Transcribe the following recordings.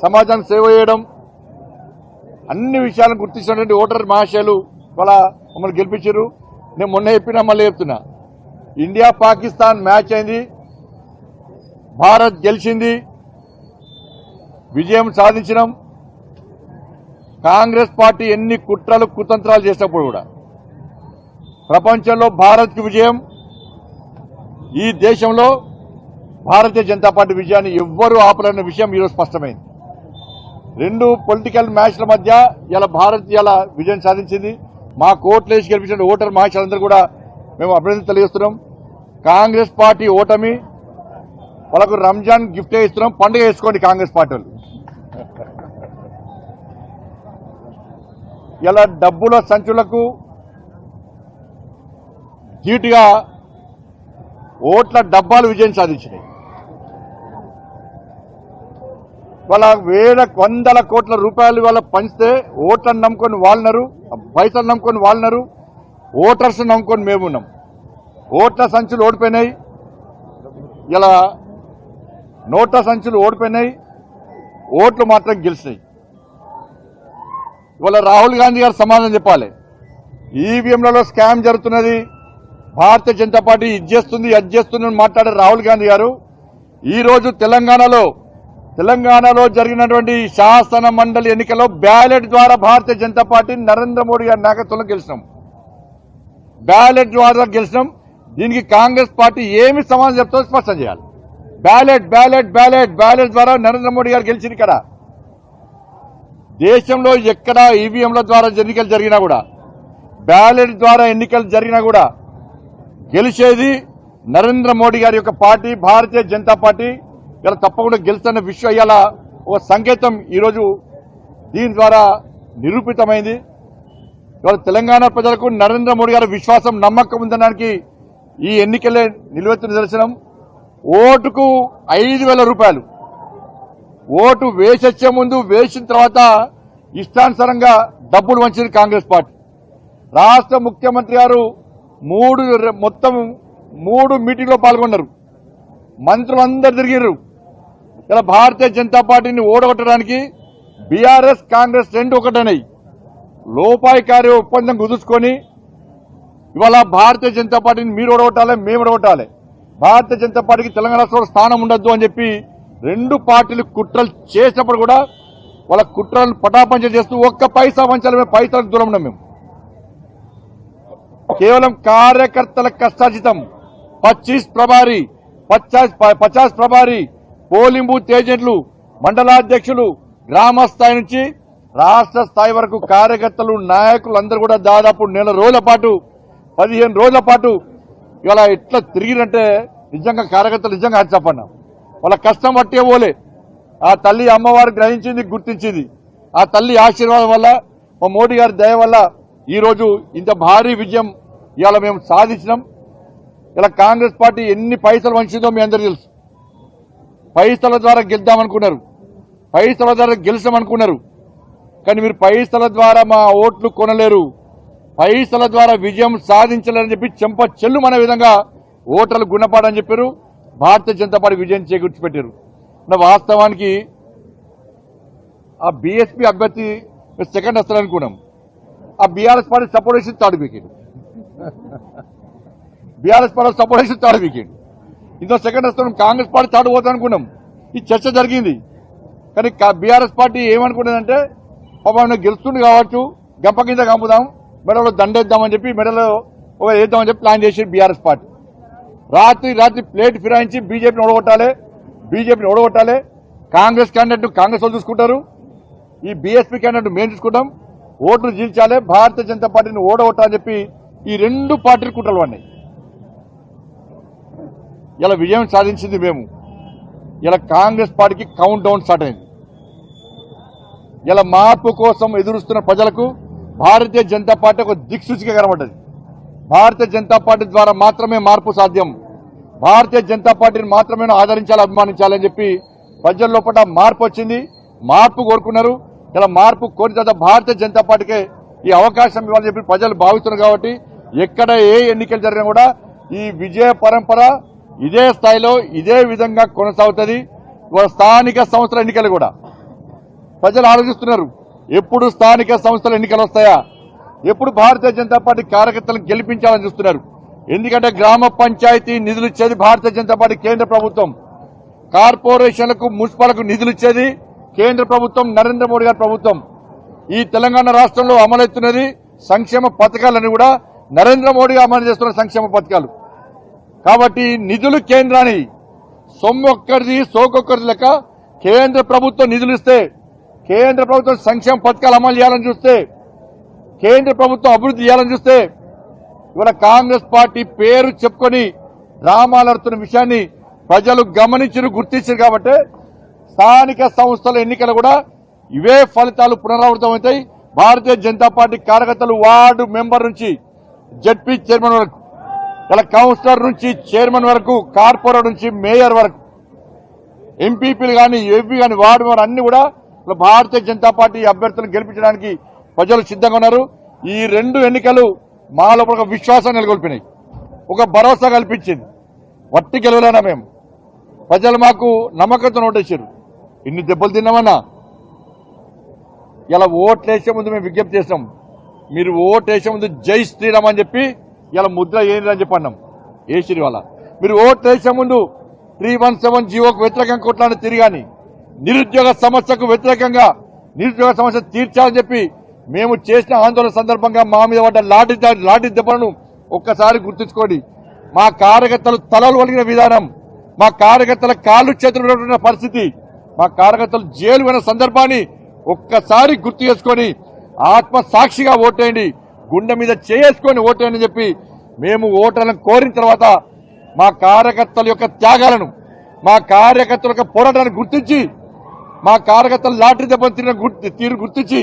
సమాజానికి సేవ చేయడం అన్ని విషయాలను గుర్తించినటువంటి ఓటర్ మహాశయులు వాళ్ళ మమ్మల్ని గెలిపించారు. నేను మొన్న చెప్పినా మళ్ళీ చెప్తున్నా, ఇండియా పాకిస్తాన్ మ్యాచ్ అయింది, భారత్ గెలిచింది, విజయం సాధించినాం. కాంగ్రెస్ పార్టీ ఎన్ని కుట్రలు కుతంత్రాలు చేసినప్పుడు కూడా ప్రపంచంలో భారత్కి విజయం, ఈ దేశంలో భారతీయ జనతా పార్టీ విజయాన్ని ఎవ్వరూ ఆపలేని విషయం ఈరోజు స్పష్టమైంది. రెండు పొలిటికల్ మ్యాచ్ల మధ్య ఇలా భారత్ ఇలా విజయం సాధించింది. మా కోర్టులు వేసి గెలిపించిన ఓటర్ మహాశయులందరూ కూడా మేము అభినందన తెలియజేస్తున్నాం. కాంగ్రెస్ పార్టీ ఓటమి వాళ్ళకు రంజాన్ గిఫ్ట్ ఇస్తున్నాం, పండుగ వేసుకోండి కాంగ్రెస్ పార్టీ వాళ్ళు. ఇలా డబ్బుల సంచులకు ధీటుగా ఓట్ల డబ్బాలు విజయం సాధించినాయి. వాళ్ళ వందల కోట్ల రూపాయలు వాళ్ళ పంచితే ఓట్లను నమ్ముకొని వాళ్ళన్నారు, పైసలు నమ్ముకొని వాళ్ళన్నారు, ఓటర్స్ నమ్ముకొని మేమున్నాం. ఓట్ల సంచులు ఓడిపోయినాయి, ఇలా నోట్ల సంచులు ఓడిపోయినాయి, ఓట్లు మాత్రం గెలిచినాయి. ఇవాళ రాహుల్ గాంధీ గారు సమాధానం చెప్పాలి. ఈవీఎంలలో స్కామ్ జరుగుతున్నది, భారతీయ జనతా పార్టీ ఇది చేస్తుంది అది చేస్తుంది మాట్లాడే రాహుల్ గాంధీ గారు ఈరోజు తెలంగాణలో జరిగినటువంటి శాసన మండలి ఎన్నికల్లో బ్యాలెట్ ద్వారా భారతీయ జనతా పార్టీ నరేంద్ర మోడీ గారి నాయకత్వంలో గెలిచినాం. బ్యాలెట్ ద్వారా గెలిచినాం. దీనికి కాంగ్రెస్ పార్టీ ఏమి సమాధానం చెప్తుందో స్పష్టం చేయాలి. బ్యాలెట్ బ్యాలెట్ బ్యాలెట్ బ్యాలెట్ ద్వారా నరేంద్ర మోడీ గారు గెలిచింది. ఇక్కడ దేశంలో ఎక్కడ ఈవీఎంల ద్వారా ఎన్నికలు జరిగినా కూడా, బ్యాలెట్ ద్వారా ఎన్నికలు జరిగినా కూడా గెలిచేది నరేంద్ర మోడీ గారి యొక్క పార్టీ, భారతీయ జనతా పార్టీ. ఇలా తప్పకుండా గెలుస్తున్న విషయం ఇలా ఒక సంకేతం ఈరోజు దీని ద్వారా నిరూపితమైంది. ఇవాళ తెలంగాణ ప్రజలకు నరేంద్ర మోడీ గారి విశ్వాసం, నమ్మకం ఉందనడానికి ఈ ఎన్నికలే నిలువెత్తిన దర్శనం. ఓటుకు 5,000 రూపాయలు ఓటు వేసొచ్చే ముందు, వేసిన తర్వాత ఇష్టానుసారంగా డబ్బులు వంచింది కాంగ్రెస్ పార్టీ. రాష్ట్ర ముఖ్యమంత్రి గారు మొత్తం 3 మీటింగ్లో పాల్గొన్నారు. మంత్రులందరూ తిరిగారు. ఇలా భారతీయ జనతా పార్టీని ఓడగొట్టడానికి బీఆర్ఎస్ కాంగ్రెస్ రెండు ఒకటనేయి లోపాయికారి ఒప్పందం కుదుర్చుకొని ఇవాళ భారతీయ జనతా పార్టీని మీరు ఓడగొట్టాలి, మేము ఓడగొట్టాలి, భారతీయ జనతా పార్టీకి తెలంగాణ రాష్ట్రంలో స్థానం ఉండొద్దు అని చెప్పి రెండు పార్టీలు కుట్రలు చేసినప్పుడు కూడా వాళ్ళ కుట్రలను పటాపంచలు చేస్తూ ఒక్క పైసా వంచాలి, మేము పైసలకు దూరం ఉన్నాం. మేము కేవలం కార్యకర్తల కష్టార్జితం 50 ప్రభారీ పోలింగ్ బూత్ ఏజెంట్లు, మండలాధ్యక్షులు, గ్రామ స్థాయి నుంచి రాష్ట్ర స్థాయి వరకు కార్యకర్తలు, నాయకులు అందరూ కూడా దాదాపు 1 రోజుల పాటు 15 రోజుల పాటు ఇవాళ ఎట్లా తిరిగినంటే నిజంగా కార్యకర్తలు నిజంగా చెప్పన్నాం. వాళ్ళ కష్టం పట్టే పోలే. ఆ తల్లి అమ్మవారు గ్రహించింది, గుర్తించింది. ఆ తల్లి ఆశీర్వాదం వల్ల, మా మోడీ గారి దయ వల్ల ఈరోజు ఇంత భారీ విజయం ఇవాళ మేము సాధించినాం. ఇలా కాంగ్రెస్ పార్టీ ఎన్ని పైసలు వంచిందో మీ అందరూ తెలుసు. పైసల ద్వారా గెలుద్దామనుకున్నారు, పైసల ద్వారా గెలిచామనుకున్నారు. కానీ మీరు పైసల ద్వారా మా ఓట్లు కొనలేరు, పైసల ద్వారా విజయం సాధించలేరని చెప్పి చెంప చెల్లుమనే విధంగా ఓటర్లు గుణపాడని చెప్పారు. భారతీయ జనతా పార్టీ విజయం చేకూర్చిపెట్టారు. వాస్తవానికి ఆ బీఎస్పీ అభ్యర్థి సెకండ్ వస్తారనుకున్నాం. ఆ బీఆర్ఎస్ పార్టీ సపోర్ట్ చేసి third wicket, BRS party support చేసి థర్డ్ వికెట్, ఇంకో సెకండ్ వస్తాం. కాంగ్రెస్ పార్టీ థర్డ్ పోతా అనుకున్నాం. ఈ చర్చ జరిగింది. కానీ బీఆర్ఎస్ పార్టీ ఏమనుకున్నదంటే పాపం గెలుస్తుంది కావచ్చు, గంప కింద కంపుదాం, మెడలో దండేద్దామని చెప్పి మెడలో వేద్దామని చెప్పి ప్లాన్ చేసి బీఆర్ఎస్ పార్టీ రాత్రి ప్లేట్ ఫిరాయించి బీజేపీని ఓడగొట్టాలి. కాంగ్రెస్ క్యాండిడేట్ కాంగ్రెస్ వాళ్ళు చూసుకుంటారు, ఈ బీఎస్పీ క్యాండిడేట్ మేము చూసుకుంటాం, ఓట్లు జీల్చాలి, భారతీయ జనతా పార్టీని ఓడగొట్టాలని చెప్పి ఈ రెండు పార్టీలు కుట్రలు పడినాయి. ఇలా విజయం సాధించింది మేము. ఇలా కాంగ్రెస్ పార్టీకి కౌంట్ డౌన్ స్టార్ట్ అయింది. ఇలా మార్పు కోసం ఎదురుస్తున్న ప్రజలకు భారతీయ జనతా పార్టీ ఒక దిక్సూచిగా కనబడ్డది. భారతీయ జనతా పార్టీ ద్వారా మాత్రమే మార్పు సాధ్యం, భారతీయ జనతా పార్టీని మాత్రమే ఆదరించాలి, అభిమానించాలని చెప్పి ప్రజల లోపల మార్పు వచ్చింది. మార్పు కోరుకున్నారు. ఇలా మార్పు కోరిన తర్వాత భారతీయ జనతా పార్టీకే ఈ అవకాశం ఇవ్వాలని చెప్పి ప్రజలు భావిస్తున్నారు. కాబట్టి ఎక్కడ ఏ ఎన్నికలు జరిగినా కూడా ఈ విజయ పరంపర ఇదే స్థాయిలో ఇదే విధంగా కొనసాగుతుంది. ఇవాళ స్థానిక సంస్థల ఎన్నికలు కూడా ప్రజలు ఆలోచిస్తున్నారు, ఎప్పుడు స్థానిక సంస్థల ఎన్నికలు వస్తాయా, ఎప్పుడు భారతీయ జనతా పార్టీ కార్యకర్తలను గెలిపించాలని చూస్తున్నారు. ఎందుకంటే గ్రామ పంచాయతీ నిధులు ఇచ్చేది భారతీయ జనతా పార్టీ కేంద్ర ప్రభుత్వం, కార్పొరేషన్లకు మున్సిపాలకు నిధులు ఇచ్చేది కేంద్ర ప్రభుత్వం, నరేంద్ర మోడీ గారి ప్రభుత్వం. ఈ తెలంగాణ రాష్ట్రంలో అమలవుతున్నది సంక్షేమ పథకాలను కూడా నరేంద్ర మోడీ అమలు చేస్తున్న సంక్షేమ పథకాలు. కాబట్టి నిధులు కేంద్రాన్ని సొమ్ము ఒక్కరిది సోకొక్కరిది లెక్క కేంద్ర ప్రభుత్వం నిధులు ఇస్తే, కేంద్ర ప్రభుత్వం సంక్షేమ పథకాలు అమలు చేయాలని చూస్తే, కేంద్ర ప్రభుత్వం అభివృద్ధి చేయాలని చూస్తే, ఇవాళ కాంగ్రెస్ పార్టీ పేరు చెప్పుకొని డ్రామాలు ఆడుతున్న విషయాన్ని ప్రజలు గమనించారు, గుర్తించారు. కాబట్టి స్థానిక సంస్థల ఎన్నికలు కూడా ఇవే ఫలితాలు పునరావృతమవుతాయి. భారతీయ జనతా పార్టీ కార్యకర్తలు వార్డు మెంబర్ నుంచి జడ్పీ చైర్మన్ వరకు, ఇలా కౌన్సిలర్ నుంచి చైర్మన్ వరకు, కార్పొరేటర్ నుంచి మేయర్ వరకు, ఎంపీపీలు కానీ ఎంపీ కానీ వార్డు మెంబర్ అన్ని కూడా భారతీయ జనతా పార్టీ అభ్యర్థులను గెలిపించడానికి ప్రజలు సిద్ధంగా ఉన్నారు. ఈ రెండు ఎన్నికలు మా లోపల ఒక విశ్వాసం నెలకొల్పినాయి, ఒక భరోసా కల్పించింది. వట్టి గెలవలేనా మేము, ప్రజలు మాకు నమ్మకంతో ఓటేశారు. ఇన్ని దెబ్బలు తిన్నామన్నా ఇలా ఓట్లేసే ముందు మేము విజ్ఞప్తి చేసాం, మీరు ఓటేసే ముందు జై శ్రీరామ్ అని చెప్పి ఇలా ముద్ర ఏంటి అని చెప్పి అన్నాం. వేసిరి వాళ్ళ మీరు ఓట్లేసే ముందు 317 జీవోకు వ్యతిరేకంగా కొట్లాడి తిరిగాని, నిరుద్యోగ సమస్యకు వ్యతిరేకంగా నిరుద్యోగ సమస్య తీర్చాలని చెప్పి మేము చేసిన ఆందోళన సందర్భంగా మా మీద పడ్డ లాఠీ దెబ్బలను ఒక్కసారి గుర్తుంచుకోండి. మా కార్యకర్తలు తలలు వలిగిన విధానం, మా కార్యకర్తల కాళ్ళు చేతులు ఉన్న పరిస్థితి, మా కార్యకర్తలు జైలు పోయిన సందర్భాన్ని ఒక్కసారి గుర్తు చేసుకొని ఆత్మ సాక్షిగా ఓటేయండి, గుండె మీద చేసుకొని ఓటేయండి అని చెప్పి మేము ఓటర్లను కోరిన తర్వాత మా కార్యకర్తల యొక్క త్యాగాలను, మా కార్యకర్తల యొక్క పోరాటాన్ని గుర్తించి, మా కార్యకర్తలు లాటరీ దెబ్బలు తీరు గుర్తించి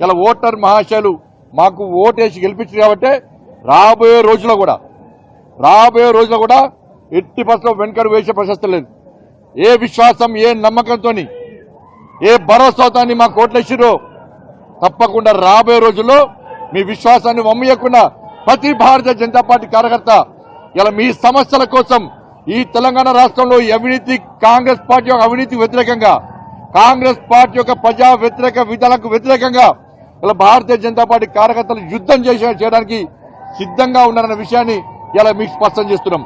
ఇలా ఓటర్ మహాశయులు మాకు ఓటేసి గెలిపించారు. కాబట్టి రాబోయే రోజుల్లో కూడా ఎట్టి బస్సులో వెనుకడు వేసే ప్రశస్తి లేదు. ఏ విశ్వాసం, ఏ నమ్మకంతో, ఏ భరోసాతో మాకు ఓట్లేసిరో తప్పకుండా రాబోయే రోజుల్లో మీ విశ్వాసాన్ని వమ్మయ్యకుండా ప్రతి భారతీయ జనతా పార్టీ కార్యకర్త ఇలా మీ సమస్యల కోసం ఈ తెలంగాణ రాష్ట్రంలో అవినీతి, కాంగ్రెస్ పార్టీ యొక్క అవినీతి వ్యతిరేకంగా, కాంగ్రెస్ పార్టీ యొక్క ప్రజా వ్యతిరేక విధానాలకు వ్యతిరేకంగా ఇలా భారతీయ జనతా పార్టీ కార్యకర్తలు యుద్ధం చేయడానికి సిద్ధంగా ఉన్నారన్న విషయాన్ని ఇలా మీకు స్పష్టం చేస్తున్నాం.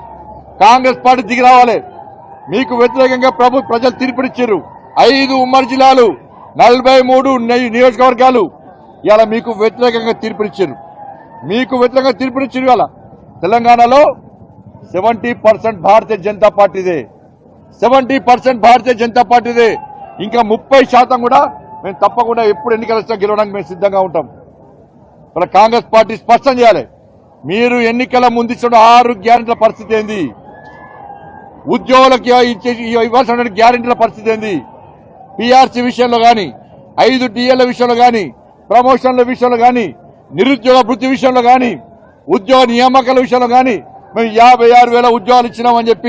కాంగ్రెస్ పార్టీ దిగి రావాలి. మీకు వ్యతిరేకంగా ప్రజలు తీర్పునిచ్చారు. 5 ఉమ్మడి జిల్లాలు, 43 నియోజకవర్గాలు ఇలా మీకు వ్యతిరేకంగా తీర్పునిచ్చారు. ఇవాళ తెలంగాణలో 70% భారతీయ జనతా పార్టీదే, 70% భారతీయ జనతా పార్టీదే. ఇంకా 30% కూడా మేము తప్పకుండా ఎప్పుడు ఎన్నికలు వచ్చినా గెలవడానికి మేము సిద్ధంగా ఉంటాం. ఇలా కాంగ్రెస్ పార్టీ స్పష్టం చేయాలి. మీరు ఎన్నికల ముందు ఇచ్చిన 6 గ్యారెంటీల పరిస్థితి ఏంది, ఉద్యోగులకు ఇవ్వాల్సిన గ్యారెంటీల పరిస్థితి ఏంది, పీఆర్సీ విషయంలో కానీ, 5 డిఎల విషయంలో కానీ, ప్రమోషన్ల విషయంలో కానీ, నిరుద్యోగ వృత్తి విషయంలో కానీ, ఉద్యోగ నియామకాల విషయంలో కానీ మేము 56,000 ఉద్యోగాలు ఇచ్చినామని చెప్పి